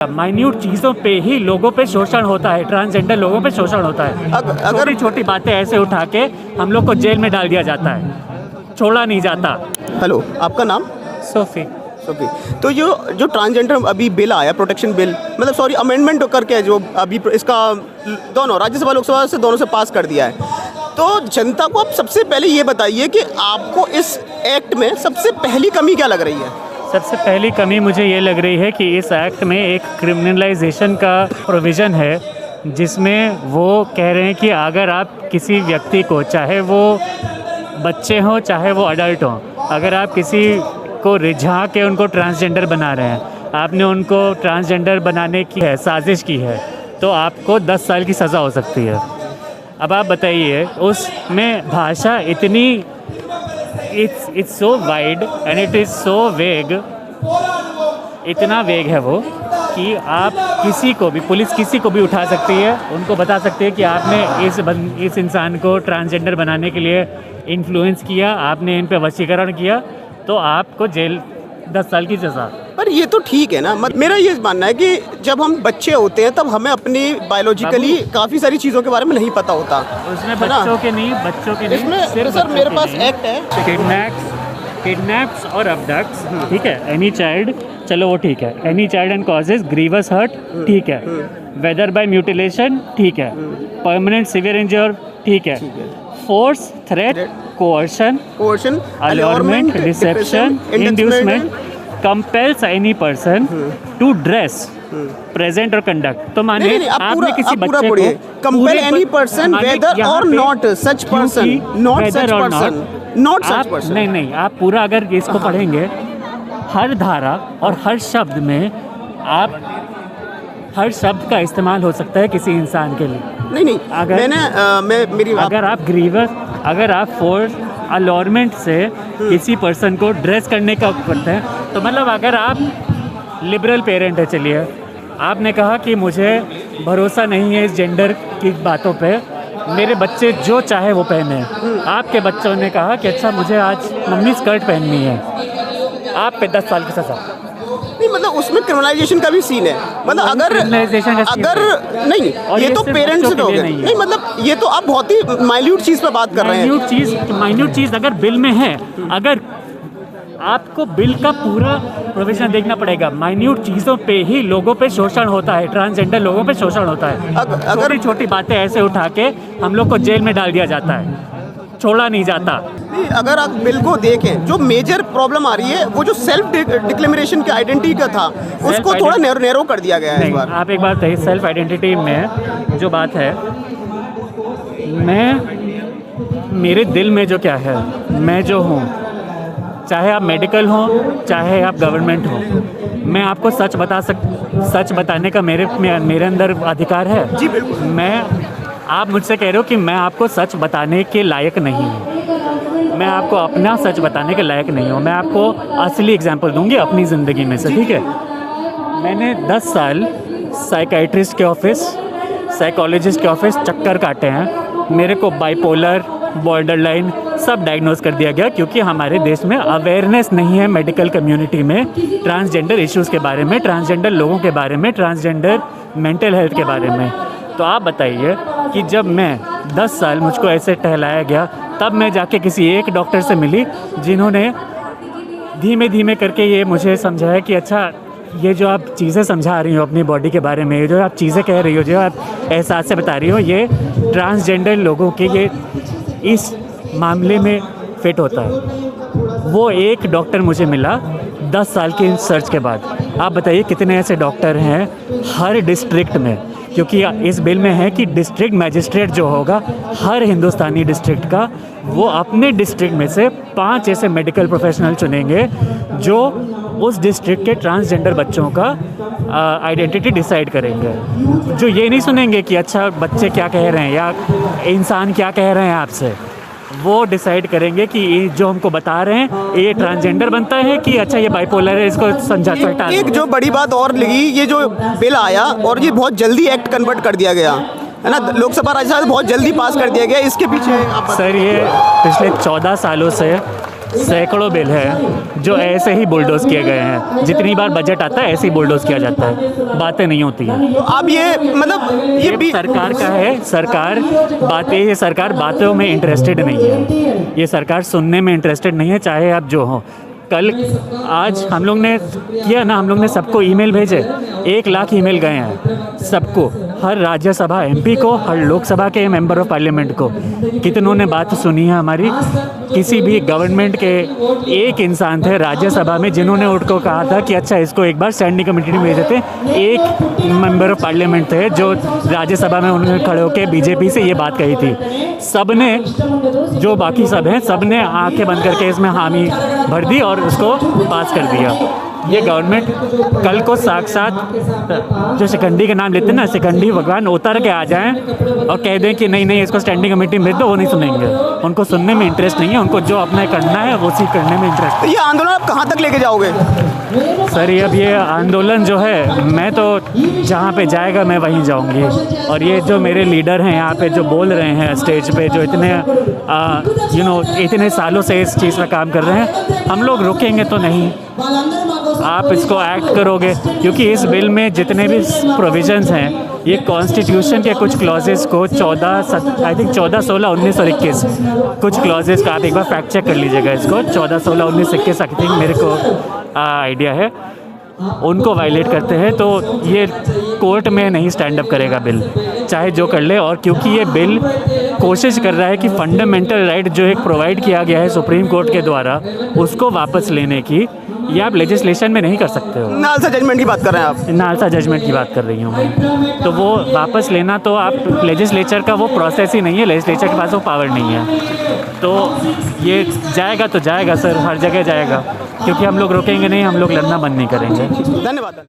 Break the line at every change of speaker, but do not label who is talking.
Minute चीज़ों पे ही लोगों पे शोषण होता है, ट्रांसजेंडर लोगों पे शोषण होता है। अगर छोटी बातें ऐसे उठा के हम लोग को जेल में डाल दिया जाता है, छोड़ा नहीं जाता।
हेलो, आपका नाम?
सोफी।
ओके, तो जो ट्रांसजेंडर अभी बिल आया, प्रोटेक्शन बिल, मतलब सॉरी अमेंडमेंट करके जो अभी इसका दोनों राज्यसभा लोकसभा से दोनों से पास कर दिया है, तो जनता को आप सबसे पहले ये बताइए कि आपको इस एक्ट में सबसे पहली कमी क्या लग रही है?
सबसे पहली कमी मुझे ये लग रही है कि इस एक्ट में एक क्रिमिनलाइजेशन का प्रोविज़न है, जिसमें वो कह रहे हैं कि अगर आप किसी व्यक्ति को, चाहे वो बच्चे हों चाहे वो अडल्ट हों, अगर आप किसी को रिझा के उनको ट्रांसजेंडर बना रहे हैं, आपने उनको ट्रांसजेंडर बनाने की है साजिश की है, तो आपको 10 साल की सज़ा हो सकती है। अब आप बताइए, उसमें भाषा इतनी it's so wide and it is so वेग, इतना वेग है वो कि आप किसी को भी, पुलिस किसी को भी उठा सकती है, उनको बता सकती है कि आपने इस इंसान को ट्रांसजेंडर बनाने के लिए इन्फ्लुएंस किया, आपने इन पे वशीकरण किया, तो आपको जेल 10 साल की सज़ा।
पर ये तो ठीक है ना, मेरा ये मानना है कि जब हम बच्चे होते हैं तब हमें अपनी बायोलॉजिकली काफ़ी सारी चीज़ों के बारे में नहीं पता होता।
उसमें बच्चों के नहीं
इसमें
सिर्फ
सर मेरे पास एक्ट है,
किडनैप्स और अबडक्ट्स, ठीक है, एनी चाइल्ड, चलो वो ठीक है, any child and causes grievous hurt, ठीक है, वेदर बाय म्यूटिलेशन, ठीक है, परमानेंट सीवियर इंजर, ठीक है, फोर्स, थ्रेट, कोercion, allurement, deception, inducement, compels any person to dress, present or conduct। तो माने आपने किसी बच्चे को
compel any person whether or not such person, not such person, not such person।
नहीं, आप पूरा अगर इसको पढ़ेंगे, हर धारा और हर शब्द में आप हर शब्द का इस्तेमाल हो सकता है किसी इंसान के लिए।
नहीं,
अगर आप फोर्स अलॉरमेंट से किसी पर्सन को ड्रेस करने का करते हैं, तो मतलब अगर आप लिबरल पेरेंट है, चलिए आपने कहा कि मुझे भरोसा नहीं है इस जेंडर की बातों पे, मेरे बच्चे जो चाहे वो पहने, आपके बच्चों ने कहा कि अच्छा मुझे आज मम्मी स्कर्ट पहननी है, आप पे 10 साल की सज़ा।
नहीं, मतलब उसमें क्रिमिनलाइजेशन का भी सीन है, मतलब अगर नहीं, ये तो पेरेंट्स से हो गए। नहीं, मतलब ये तो आप बहुत ही माइन्यूट चीज़ पे बात कर रहे हैं।
माइन्यूट चीज़ अगर बिल में है, अगर आपको बिल का पूरा प्रोविजन देखना पड़ेगा, माइन्यूट चीज़ों पे ही लोगों पे शोषण होता है, ट्रांसजेंडर लोगों पे शोषण होता है। अगर छोटी बातें ऐसे उठा के हम लोग को जेल में डाल दिया जाता है, छोड़ा नहीं जाता।
अगर आप बिल को देखें, जो मेजर प्रॉब्लम आ रही है वो जो सेल्फ डिक्लेरेशन की आइडेंटिटी का था, उसको थोड़ा नैरो कर दिया गया है इस बार।
आप एक बात कहिए, सेल्फ आइडेंटिटी में जो बात है, मेरे दिल में जो क्या है, मैं जो हूँ, चाहे आप मेडिकल हो चाहे आप गवर्नमेंट हो, मैं आपको सच बताने का मेरे अंदर अधिकार है।
जी बिल्कुल।
आप मुझसे कह रहे हो कि मैं आपको सच बताने के लायक नहीं हूँ, मैं आपको अपना सच बताने के लायक नहीं हूँ। मैं आपको असली एग्जांपल दूंगी अपनी ज़िंदगी में से, ठीक है। मैंने 10 साल साइकाइट्रिस्ट के ऑफिस, साइकोलॉजिस्ट के ऑफिस चक्कर काटे हैं। मेरे को बाइपोलर, बॉर्डरलाइन सब डायग्नोज कर दिया गया, क्योंकि हमारे देश में अवेयरनेस नहीं है मेडिकल कम्युनिटी में ट्रांसजेंडर इश्यूज़ के बारे में, ट्रांसजेंडर लोगों के बारे में, ट्रांसजेंडर मेंटल हेल्थ के बारे में। तो आप बताइए कि जब मैं 10 साल मुझको ऐसे टहलाया गया, तब मैं जाके किसी एक डॉक्टर से मिली जिन्होंने धीमे धीमे करके ये मुझे समझाया कि अच्छा, ये जो आप चीज़ें समझा रही हो अपनी बॉडी के बारे में, जो आप चीज़ें कह रही हो, जो आप एहसास से बता रही हो, ये ट्रांसजेंडर लोगों के ये इस मामले में फिट होता है। वो एक डॉक्टर मुझे मिला 10 साल की सर्च के बाद। आप बताइए कितने ऐसे डॉक्टर हैं हर डिस्ट्रिक्ट में, क्योंकि इस बिल में है कि डिस्ट्रिक्ट मैजिस्ट्रेट जो होगा हर हिंदुस्तानी डिस्ट्रिक्ट का, वो अपने डिस्ट्रिक्ट में से 5 ऐसे मेडिकल प्रोफेशनल चुनेंगे जो उस डिस्ट्रिक्ट के ट्रांसजेंडर बच्चों का आइडेंटिटी डिसाइड करेंगे। जो ये नहीं सुनेंगे कि अच्छा बच्चे क्या कह रहे हैं या इंसान क्या कह रहे हैं आपसे, वो डिसाइड करेंगे कि ये जो हमको बता रहे हैं ये ट्रांसजेंडर बनता है कि अच्छा ये बाइपोलर है, इसको समझा सकता है।
एक जो बड़ी बात और लगी, ये जो बिल आया और ये बहुत जल्दी एक्ट कन्वर्ट कर दिया गया है ना, लोकसभा राज्यसभा बहुत जल्दी पास कर दिया गया, इसके पीछे आप
सर ये पिछले 14 सालों से सैकड़ों बिल है जो ऐसे ही बुलडोज किए गए हैं। जितनी बार बजट आता है ऐसे ही बुलडोज किया जाता है, बातें नहीं होती हैं।
तो अब ये मतलब ये भी
सरकार का है, ये सरकार बातों में इंटरेस्टेड नहीं है, ये सरकार सुनने में इंटरेस्टेड नहीं है, चाहे आप जो हो। कल आज हम लोग ने किया ना, हम लोग ने सबको ईमेल भेजे, 1 लाख ईमेल गए हैं सबको, हर राज्यसभा एमपी को, हर लोकसभा के मेंबर ऑफ पार्लियामेंट को। कितनों ने बात सुनी है हमारी? किसी भी गवर्नमेंट के एक इंसान थे राज्यसभा में जिन्होंने उनको कहा था कि अच्छा इसको एक बार स्टैंडिंग कमेटी में भेज देते। एक मेंबर ऑफ पार्लियामेंट थे जो राज्यसभा में उन्होंने खड़े होकर बीजेपी से ये बात कही थी। सब ने, जो बाकी सब हैं, सब ने आंखें बंद करके इसमें हामी भर दी और उसको पास कर दिया। ये गवर्नमेंट कल को साक्षात जो शिकंडी का नाम लेते हैं ना, शिकंडी भगवान उतर के आ जाएं और कह दें कि नहीं नहीं इसको स्टैंडिंग कमेटी में भेज दो, वो नहीं सुनेंगे। उनको सुनने में इंटरेस्ट नहीं है, उनको जो अपना करना है वो चीज़ करने में इंटरेस्ट है।
ये आंदोलन आप कहाँ तक लेके जाओगे?
सर अब ये आंदोलन जो है, मैं तो जहाँ पे जाएगा मैं वहीं जाऊँगी। और ये जो मेरे लीडर हैं यहाँ पे जो बोल रहे हैं स्टेज पे, जो इतने इतने सालों से इस चीज़ पर काम कर रहे हैं, हम लोग रुकेंगे तो नहीं। आप इसको एक्ट करोगे, क्योंकि इस बिल में जितने भी प्रोविजंस हैं ये कॉन्स्टिट्यूशन के कुछ क्लॉजेस को 14, 16, 19 और 21 कुछ क्लॉजेस का आप एक बार फैक्ट चेक कर लीजिएगा। इसको 14, 16, 19, 21 आई थिंक मेरे को आइडिया है, उनको वायलेट करते हैं। तो ये कोर्ट में नहीं स्टैंड अप करेगा बिल, चाहे जो कर ले। और क्योंकि ये बिल कोशिश कर रहा है कि फंडामेंटल राइट जो एक प्रोवाइड किया गया है सुप्रीम कोर्ट के द्वारा उसको वापस लेने की, ये आप लेजिस्लेशन में नहीं कर सकते हो।
नालसा जजमेंट की बात कर रहे हैं आप?
नालसा जजमेंट की बात कर रही हूँ मैं। तो वो वापस लेना तो आप लेजिस्लेचर का वो प्रोसेस ही नहीं है, लेजिस्लेचर के पास वो पावर नहीं है। तो ये जाएगा तो जाएगा सर, हर जगह जाएगा, क्योंकि हम लोग रुकेंगे नहीं, हम लोग लड़ना बंद नहीं करेंगे।
धन्यवाद।